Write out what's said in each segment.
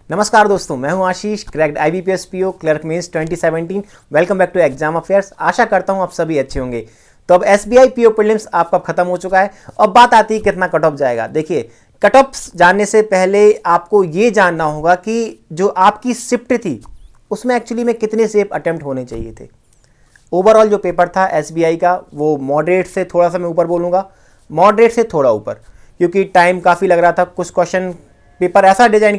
नमस्कार दोस्तों, मैं हूं Ashish, cracked IBPS PO clerk mains 2017। Welcome back to exam affairs. आशा करता हूं आप सभी अच्छे होंगे। तो अब SBI PO प्रीलिम्स आपका खत्म हो चुका है। अब बात आती है कितना कट ऑफ जाएगा। देखिए, कट ऑफ जानने से पहले आपको ये जानना होगा कि जो आपकी शिफ्ट थी उसमें एक्चुअली में कितने सेफ अटेम्प्ट होने चाहिए थे। ओवरऑल जो पेपर था SBI का वो मॉडरेट से थोड़ा सा मैं ऊपर बोलूँगा, मॉडरेट से थोड़ा ऊपर, क्योंकि टाइम काफ़ी लग रहा था। कुछ क्वेश्चन पेपर ऐसा डिजाइन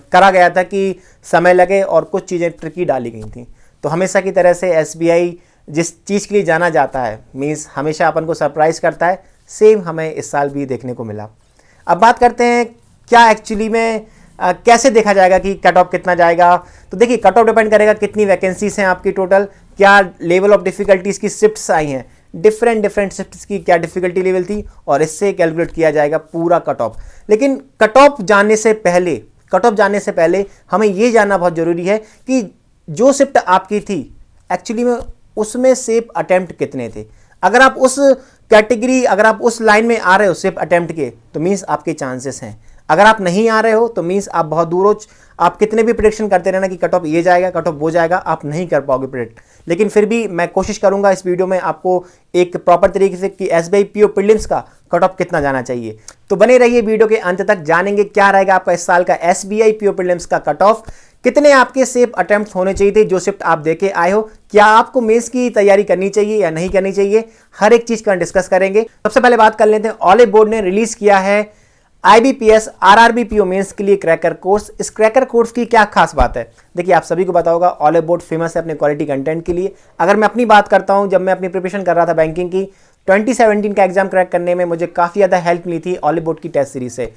करा गया था कि समय लगे और कुछ चीज़ें ट्रिकी डाली गई थी। तो हमेशा की तरह से SBI जिस चीज़ के लिए जाना जाता है, मीन्स हमेशा अपन को सरप्राइज करता है, सेम हमें इस साल भी देखने को मिला। अब बात करते हैं क्या एक्चुअली में कैसे देखा जाएगा कि कट ऑफ कितना जाएगा। तो देखिए, कट ऑफ डिपेंड करेगा कितनी वैकेंसीज हैं आपकी टोटल, क्या लेवल ऑफ डिफिकल्टीज की शिफ्ट्स आई हैं, डिफरेंट शिफ्ट्स की क्या डिफिकल्टी लेवल थी, और इससे कैलकुलेट किया जाएगा पूरा कट ऑफ। लेकिन कट ऑफ जानने से पहले हमें यह जानना बहुत जरूरी है कि जो शिफ्ट आपकी थी एक्चुअली में उसमें सेफ अटेम्प्ट कितने थे। अगर आप उस कैटेगरी, अगर आप उस लाइन में आ रहे हो सेफ अटेम्प्ट के, तो मीन्स आपके चांसेस हैं। अगर आप नहीं आ रहे हो तो मीन्स आप बहुत दूर हो। आप कितने भी प्रेडिक्शन करते रहना कि कट ऑफ ये जाएगा, कट ऑफ वो जाएगा, आप नहीं कर पाओगे प्रेडिक्ट। लेकिन फिर भी मैं कोशिश करूंगा इस वीडियो में आपको एक प्रॉपर तरीके से कि SBI PO प्रीलिम्स का कट ऑफ कितना जाना चाहिए। तो बने रहिए वीडियो के अंत तक, जानेंगे क्या रहेगा आपका इस साल का SBI PO प्रीलिम्स का कट ऑफ, कितने आपके सेफ अटेम्प्ट होने चाहिए थे जो शिफ्ट आप देके आए हो, क्या आपको मेंस की तैयारी करनी चाहिए या नहीं करनी चाहिए, हर एक चीज का डिस्कस करेंगे। सबसे पहले बात कर लेते हैं, ऑलिव बोर्ड ने रिलीज किया है IBPS RRB PO मेंस के लिए क्रैकर कोर्स। इस क्रैकर कोर्स की क्या खास बात है? देखिए, आप सभी को पता होगा ऑलिव बोर्ड फेमस है अपने क्वालिटी कंटेंट के लिए। अगर मैं अपनी बात करता हूं, जब मैं अपनी प्रिपरेशन कर रहा था बैंकिंग की, 2017 का एग्जाम क्रैक करने में मुझे काफी ज्यादा हेल्प मिली थी ऑलिव बोर्ड की टेस्ट सीरीज से।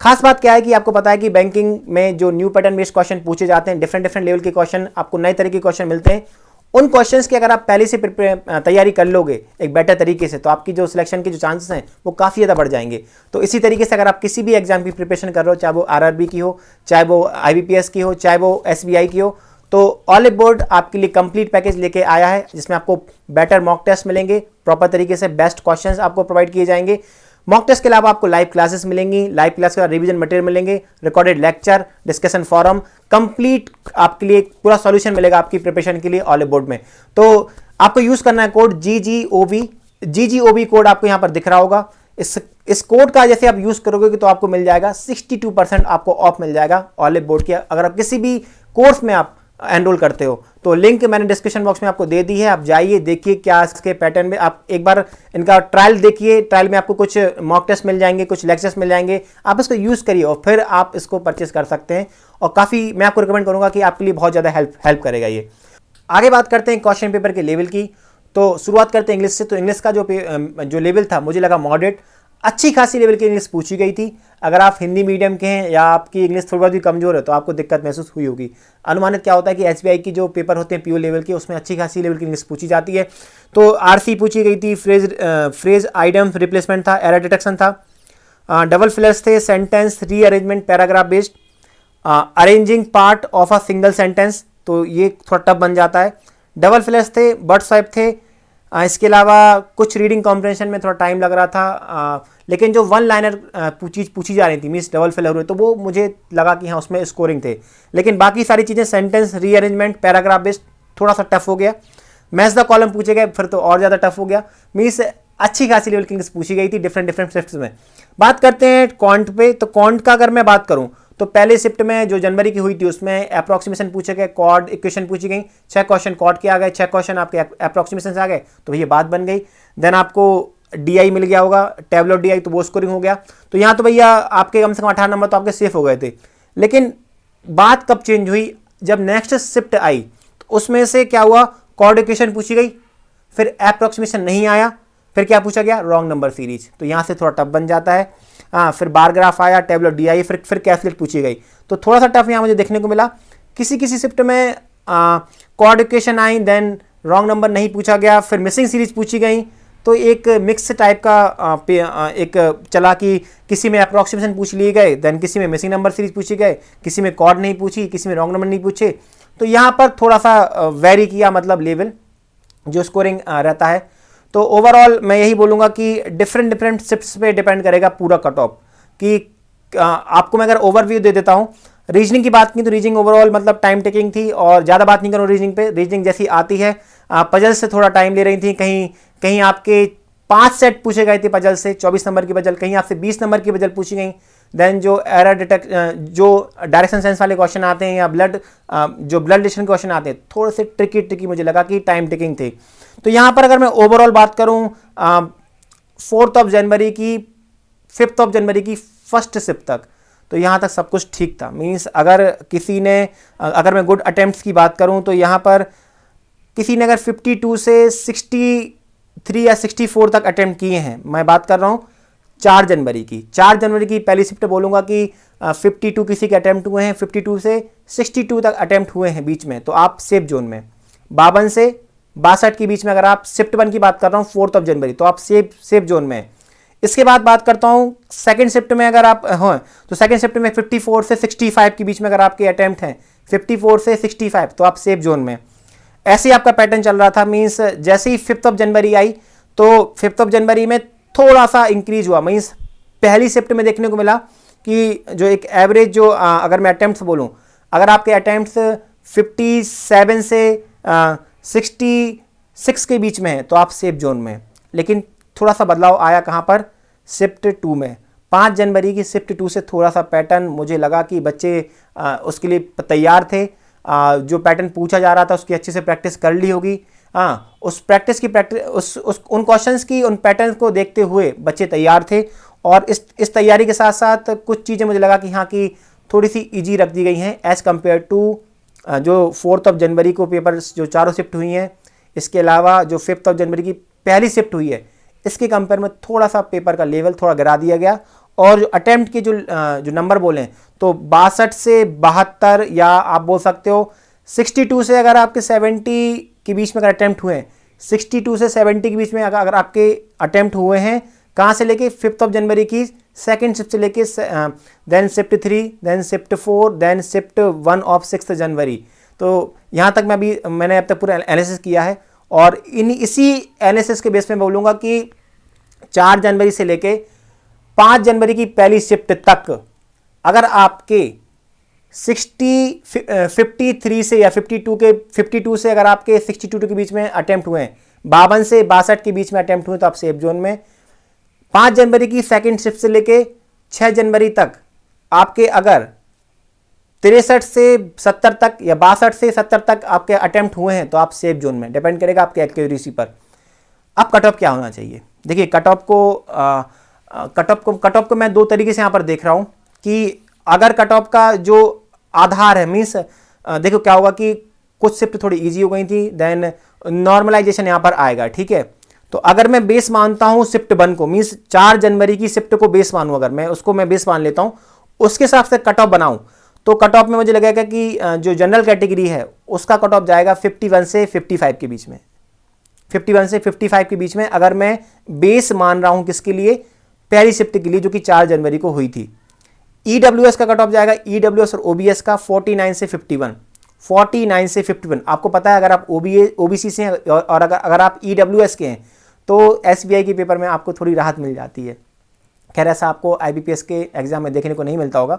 खास बात क्या है कि आपको पता है कि बैंकिंग में जो न्यू पैटर्न बेस्ड क्वेश्चन पूछे जाते हैं, डिफरेंट लेवल के क्वेश्चन, आपको नए तरह के क्वेश्चन मिलते हैं। उन क्वेश्चंस की अगर आप पहले से तैयारी कर लोगे एक बेटर तरीके से, तो आपकी जो सिलेक्शन के जो चांसेस हैं वो काफ़ी ज़्यादा बढ़ जाएंगे। तो इसी तरीके से अगर आप किसी भी एग्जाम की प्रिपरेशन कर रहे हो, चाहे वो RRB की हो, चाहे वो IBPS की हो, चाहे वो SBI की हो, तो ऑलिव बोर्ड आपके लिए कंप्लीट पैकेज लेके आया है, जिसमें आपको बेटर मॉक टेस्ट मिलेंगे, प्रॉपर तरीके से बेस्ट क्वेश्चंस आपको प्रोवाइड किए जाएंगे। मॉक टेस्ट के अलावा आपको लाइव क्लासेस मिलेंगी, लाइव क्लास के बाद रिवीजन मटेरियल मिलेंगे, recorded lecture, discussion forum, complete आपके लिए पूरा सॉल्यूशन मिलेगा आपकी प्रिपरेशन के लिए ऑलिव बोर्ड में। तो आपको यूज करना है कोड GGOB कोड आपको यहां पर दिख रहा होगा। इस कोड का जैसे आप यूज करोगे तो आपको मिल जाएगा 62% आपको ऑफ मिल जाएगा ऑलिव बोर्ड की। अगर आप किसी भी कोर्स में आप एनरोल करते हो तो लिंक मैंने डिस्क्रिप्शन बॉक्स में आपको दे दी है, आप जाइए देखिए क्या इसके पैटर्न में, आप एक बार इनका ट्रायल देखिए। ट्रायल में आपको कुछ मॉक टेस्ट मिल जाएंगे, कुछ लेक्चर्स मिल जाएंगे, आप इसको यूज करिए और फिर आप इसको परचेस कर सकते हैं। और काफ़ी मैं आपको रिकमेंड करूंगा कि आपके लिए बहुत ज़्यादा हेल्प करेगा ये। आगे बात करते हैं क्वेश्चन पेपर के लेवल की। तो शुरुआत करते हैं इंग्लिश से। तो इंग्लिश का जो लेवल था मुझे लगा मॉडरेट, अच्छी खासी लेवल की इंग्लिश पूछी गई थी। अगर आप हिंदी मीडियम के हैं या आपकी इंग्लिश थोड़ी बहुत भी कमजोर है तो आपको दिक्कत महसूस हुई होगी। अनुमानित क्या होता है कि SBI की जो पेपर होते हैं PO लेवल के, उसमें अच्छी खासी लेवल की इंग्लिश पूछी जाती है। तो RC पूछी गई थी, फ्रेज आइटम रिप्लेसमेंट था, एरर डिटेक्शन था, डबल फिलर्स थे, sentence rearrangement paragraph based, arranging part of a single sentence, तो ये थोड़ा टफ बन जाता है। डबल फिलर्स थे, बर्ड स्वाइप थे। इसके अलावा कुछ रीडिंग कॉम्प्रिहेंशन में थोड़ा टाइम लग रहा था, लेकिन जो वन लाइनर पूछी जा रही थी, मीन्स डबल फिलर हुए, तो वो मुझे लगा कि हाँ उसमें स्कोरिंग थे। लेकिन बाकी सारी चीज़ें सेंटेंस रीअरेंजमेंट पैराग्राफ बेस्ड थोड़ा सा टफ हो गया। मैच द कॉलम पूछे गए, फिर तो और ज़्यादा टफ हो गया। मीन्स अच्छी खासी लेवल की इंग्लिश पूछी गई थी डिफरेंट शिफ्ट्स में। बात करते हैं क्वांट पे। तो क्वांट का अगर मैं बात करूँ तो पहले शिफ्ट में जो जनवरी की हुई थी उसमें अप्रोक्सीमेशन पूछे गए, कॉर्ड इक्वेशन पूछी गई, 6 क्वेश्चन कॉर्ड के आ गए, 6 क्वेश्चन आपके अप्रोक्सीमेशन से आ गए, तो ये बात बन गई। देन आपको DI मिल गया होगा, टेबल ऑफ DI, तो वो स्कोरिंग हो गया। तो यहाँ तो भैया आपके कम से कम 18 नंबर तो आपके सेफ हो गए थे। लेकिन बात कब चेंज हुई? जब नेक्स्ट शिफ्ट आई तो उसमें से क्या हुआ, कॉर्ड इक्वेशन पूछी गई, फिर अप्रोक्सीमेशन नहीं आया, फिर क्या पूछा गया, रॉन्ग नंबर सीरीज, तो यहाँ से थोड़ा टफ बन जाता है। फिर बार ग्राफ आया, टेबल ऑफ DI, फिर कैलकुलेट पूछी गई, तो थोड़ा सा टफ यहाँ मुझे देखने को मिला। किसी शिफ्ट में कॉर्ड इक्वेशन आई, देन रॉन्ग नंबर नहीं पूछा गया, फिर मिसिंग सीरीज पूछी गई, तो एक मिक्स टाइप का एक चला कि किसी में अप्रोक्सीमेशन पूछ लिए गए, देन किसी में मिसिंग नंबर सीरीज पूछी गए, किसी में कॉर्ड नहीं पूछी, किसी में रॉन्ग नंबर नहीं पूछे। तो यहाँ पर थोड़ा सा वेरी किया, मतलब लेवल जो स्कोरिंग रहता है। तो ओवरऑल मैं यही बोलूँगा कि डिफरेंट शिफ्ट्स पे डिपेंड करेगा पूरा कट ऑफ। कि आपको मैं अगर ओवरव्यू दे देता हूँ, रीजनिंग की बात की तो रीजनिंग ओवरऑल मतलब टाइम टेकिंग थी, और ज़्यादा बात नहीं करूँ रीजनिंग पे। रीजनिंग जैसी आती है, पजल से थोड़ा टाइम ले रही थी। कहीं कहीं आपके 5 सेट पूछे गए थे पजल से, 24 नंबर की पजल, कहीं आपसे 20 नंबर की पजल पूछी गई। देन जो एरर डिटेक्ट, जो डायरेक्शन सेंस वाले क्वेश्चन आते हैं या जो ब्लड रिलेशन क्वेश्चन आते हैं, थोड़े से ट्रिकी मुझे लगा कि टाइम टेकिंग थे। तो यहाँ पर अगर मैं ओवरऑल बात करूँ 4 जनवरी की, 5 जनवरी की फर्स्ट शिफ्ट तक, तो यहाँ तक सब कुछ ठीक था। मीन्स अगर मैं गुड अटेम्प्ट्स की बात करूँ तो यहाँ पर किसी ने अगर 52 से 63 या 64 तक अटेम्प्ट किए हैं, मैं बात कर रहा हूँ 4 जनवरी की। 4 जनवरी की पहली शिफ्ट बोलूँगा कि 52 किसी के अटेम्प्ट हुए हैं, 52 से 62 तक अटेम्प्ट हुए हैं बीच में, तो आप सेफ जोन में। 52 से 62 के बीच में अगर आप शिफ्ट 1 की बात कर रहा हूँ 4 जनवरी, तो आप सेफ जोन में। इसके बाद बात करता हूँ सेकंड शिफ्ट में, अगर आप हो तो सेकंड शिफ्ट में 54 से 65 के बीच में अगर आपके अटेम्प्ट हैं 54 से 65, तो आप सेफ जोन में। ऐसे ही आपका पैटर्न चल रहा था। मीन्स जैसे ही 5 जनवरी आई तो 5 जनवरी में थोड़ा सा इंक्रीज हुआ। मीन्स पहली शिफ्ट में देखने को मिला कि जो एक एवरेज, जो अगर मैं अटेम्प्ट्स बोलूँ, अगर आपके अटेम्प्ट्स 57 से 66 के बीच में है तो आप सेफ जोन में। लेकिन थोड़ा सा बदलाव आया कहाँ पर, शिफ्ट 2 में। 5 जनवरी की शिफ्ट 2 से थोड़ा सा पैटर्न मुझे लगा कि बच्चे उसके लिए तैयार थे। जो पैटर्न पूछा जा रहा था उसकी अच्छे से प्रैक्टिस कर ली होगी। उस उन क्वेश्चंस की, उन पैटर्न को देखते हुए बच्चे तैयार थे। और इस तैयारी के साथ साथ कुछ चीज़ें मुझे लगा कि हाँ की थोड़ी सी ईजी रख दी गई हैं एज़ कम्पेयर टू जो 4 जनवरी को पेपर जो चारों शिफ्ट हुई हैं, इसके अलावा जो 5 जनवरी की पहली शिफ्ट हुई है, इसके कंपेयर में थोड़ा सा पेपर का लेवल थोड़ा गिरा दिया गया। और जो अटेम्प्ट के जो नंबर बोलें तो 62 से 72, या आप बोल सकते हो 62 से अगर आपके 70 के बीच में अगर अटेम्प्ट हुए हैं, 62 से 70 के बीच में अगर आपके अटेम्प्ट हुए हैं, कहाँ से लेके 5 जनवरी की सेकेंड शिफ्ट से लेके then shift 3, then shift 4, then shift 1 of 6 जनवरी। तो यहाँ तक मैंने अब तक पूरा एनालिसिस किया है, और इसी एनालिसिस के बेस में बोलूँगा कि 4 जनवरी से लेके 5 जनवरी की पहली शिफ्ट तक अगर आपके 53 से या 52 से अगर आपके 62 के बीच में अटेम्प्ट हुए हैं, 52 से 62 के बीच में अटेम्प्ट हुए, तो आप सेफ जोन में। 5 जनवरी की सेकंड शिफ्ट से लेके 6 जनवरी तक आपके अगर 63 से 70 तक या 62 से 70 तक आपके अटेम्प्ट हुए हैं, तो आप सेफ जोन में। डिपेंड करेगा आपके एक्यूरेसी पर। अब कट ऑफ क्या होना चाहिए? देखिए, कट ऑफ को मैं 2 तरीके से यहाँ पर देख रहा हूँ कि अगर कट ऑफ का जो आधार है, मीन्स देखो क्या होगा कि कुछ शिफ्ट थोड़ी इजी हो गई थी, देन नॉर्मलाइजेशन यहाँ पर आएगा, ठीक है। तो अगर मैं बेस मानता हूँ शिफ्ट 1 को, मीन्स 4 जनवरी की शिफ्ट को बेस मानूँ, अगर मैं उसको बेस मान लेता हूँ, उसके हिसाब से कट ऑफ बनाऊँ, तो कट ऑफ में मुझे लगेगा कि जो जनरल कैटेगरी है उसका कट ऑफ जाएगा 51 से 55 के बीच में। 51 से 55 के बीच में अगर मैं बेस मान रहा हूँ किसके लिए, पहली शिफ्ट के लिए, जो कि 4 जनवरी को हुई थी। ईडब्ल्यूएस का कट ऑफ जाएगा, ईडब्ल्यूएस और ओबीएस का 49 से 51। 49 से 51 आपको पता है, अगर आप ओबीसी से हैं और अगर आप ईडब्ल्यूएस के हैं तो एसबीआई के पेपर में आपको थोड़ी राहत मिल जाती है। खैर, ऐसा आपको आईबीपीएस के एग्जाम में देखने को नहीं मिलता होगा।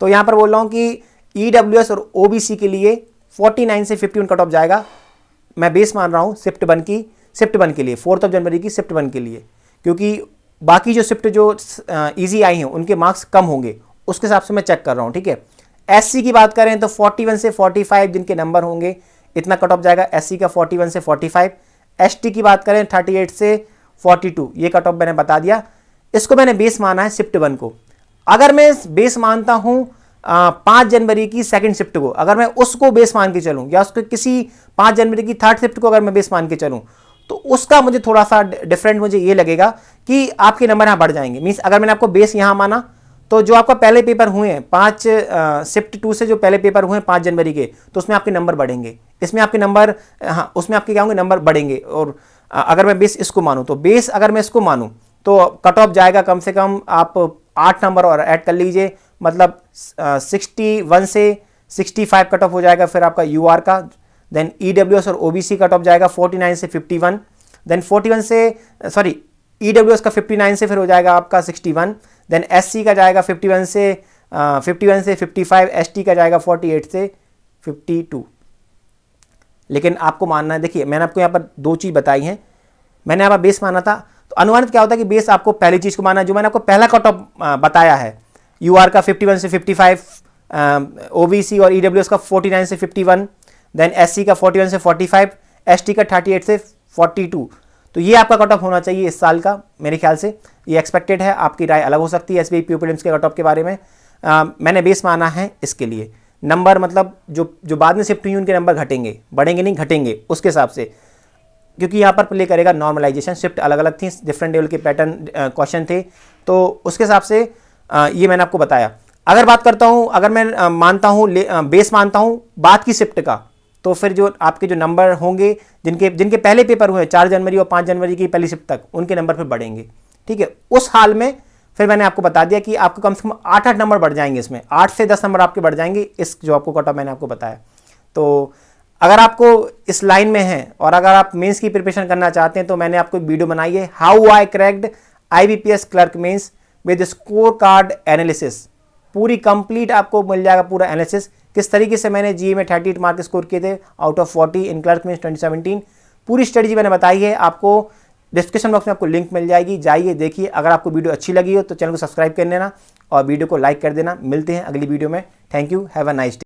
तो यहाँ पर बोल रहा हूँ कि ईडब्ल्यूएस और ओबीसी के लिए 49 से 51 कट ऑफ जाएगा। मैं बेस मान रहा हूँ शिफ्ट 1 के लिए, 4 जनवरी की शिफ्ट 1 के लिए, क्योंकि बाकी जो शिफ्ट जो इजी आई हैं उनके मार्क्स कम होंगे, उसके हिसाब से मैं चेक कर रहा हूँ, ठीक है। एससी की बात करें तो 41 से 45 जिनके नंबर होंगे, इतना कट ऑफ जाएगा एससी का 41 से 45। एसटी की बात करें 38 से 42, ये कट ऑफ मैंने बता दिया। इसको मैंने बेस माना है शिफ्ट 1 को। अगर मैं बेस मानता हूँ 5 जनवरी की सेकंड शिफ्ट को, अगर मैं उसको बेस मान के चलूँ, या उसको किसी 5 जनवरी की थर्ड शिफ्ट को अगर मैं बेस मान के चलूँ, तो उसका मुझे थोड़ा सा डिफरेंट मुझे ये लगेगा कि आपके नंबर यहाँ बढ़ जाएंगे। मीन्स अगर मैंने आपको बेस यहाँ माना, तो जो आपका पहले पेपर हुए हैं 5 शिफ्ट 2 से जो पहले पेपर हुए हैं 5 जनवरी के, तो उसमें आपके नंबर बढ़ेंगे, इसमें आपके नंबर, हाँ उसमें आपके क्या होंगे, नंबर बढ़ेंगे। और अगर मैं बेस इसको मानूँ, तो बेस अगर मैं इसको मानूँ तो कट ऑफ जाएगा कम से कम, आप 8 नंबर और ऐड कर लीजिए, मतलब 61 से 65 कट ऑफ हो जाएगा फिर आपका यूआर का। देन ईडब्ल्यूएस और ओबीसी कट ऑफ जाएगा 49 से 51। देन 41 से ईडब्ल्यूएस का 59 से फिर हो जाएगा आपका 61। देन एससी का जाएगा 51 से 51 से 55, ST का जाएगा 48 से 52। लेकिन आपको मानना है, देखिए मैंने आपको यहाँ पर दो चीज़ बताई हैं। मैंने यहाँ पर बेस माना था, तो अनुमानित क्या होता है कि बेस आपको पहली चीज़ को माना है जो मैंने आपको पहला कट ऑफ बताया है, UR का 51 से 55, OBC और EWS का 49 से 51, देन SC का 41 से 45, ST का 38 से 42। तो ये आपका कट ऑफ होना चाहिए इस साल का, मेरे ख्याल से ये एक्सपेक्टेड है। आपकी राय अलग हो सकती है SBI PO प्रीलिम्स के कट ऑफ के बारे में। मैंने बेस माना है इसके लिए। नंबर मतलब जो बाद में शिफ्ट हुई उनके नंबर घटेंगे, बढ़ेंगे नहीं, घटेंगे उसके हिसाब से, क्योंकि यहाँ पर प्ले करेगा नॉर्मलाइजेशन। शिफ्ट अलग अलग थी, डिफरेंट लेवल के पैटर्न क्वेश्चन थे, तो उसके हिसाब से ये मैंने आपको बताया। अगर बात करता हूँ, अगर मैं मानता हूँ बेस मानता हूँ बाद की शिफ्ट का, तो फिर जो आपके जो नंबर होंगे जिनके पहले पेपर हुए 4 जनवरी और 5 जनवरी की पहली शिफ्ट तक, उनके नंबर फिर बढ़ेंगे। ठीक है, उस हाल में फिर मैंने आपको बता दिया कि आपको कम से कम 8-8 नंबर बढ़ जाएंगे, इसमें 8 से 10 नंबर आपके बढ़ जाएंगे इस जो आपको कट ऑफ मैंने आपको बताया। तो अगर आपको इस लाइन में है और अगर आप मेंस की प्रिपरेशन करना चाहते हैं, तो मैंने आपको एक वीडियो बनाई है, how I cracked IBPS clerk mains with score card analysis. पूरी कंप्लीट आपको मिल जाएगा पूरा एनालिसिस, किस तरीके से मैंने GA में 38 मार्क स्कोर किए थे out of 40 in clerk mains 2017। पूरी स्ट्रेटजी मैंने बताई है, आपको डिस्क्रिप्शन बॉक्स में आपको लिंक मिल जाएगी, जाइए देखिए। अगर आपको वीडियो अच्छी लगी हो तो चैनल को सब्सक्राइब कर लेना और वीडियो को लाइक कर देना। मिलते हैं अगली वीडियो में। Thank you, have a nice day.